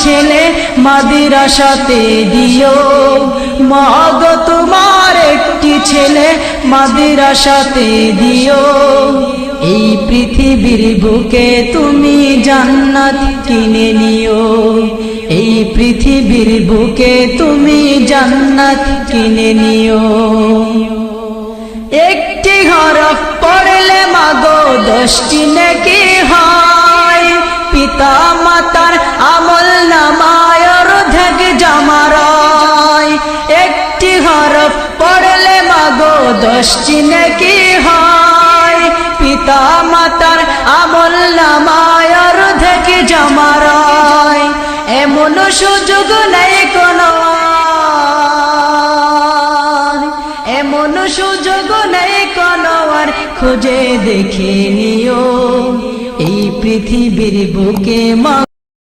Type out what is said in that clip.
ছেলে মাদ্রাসাতে দিও, মাগো তোমার একটি ছেলে মাদ্রাসাতে দিও। এই পৃথিবীর বুকে তুমি জান্নাত কিনে নিও, এই পৃথিবীর বুকে তুমি জান্নাত কিনে নিও। একটি হরফ পড়লে মাগো 10টি নেকি হয়, পিতা মাতার আমল নামায় অর্ধেক জমারায়। একটি হরফ পড়লে মাগো 10টি নেকি হয়, পিতা মাতার আমল নামায় অর্ধেক জমারায়। এমন সুযোগ নেই কোনো আর, এমন সুযোগ নেই কোনো আর, খুঁজে দেখে নিও এই পৃথিবীর বুকে মা।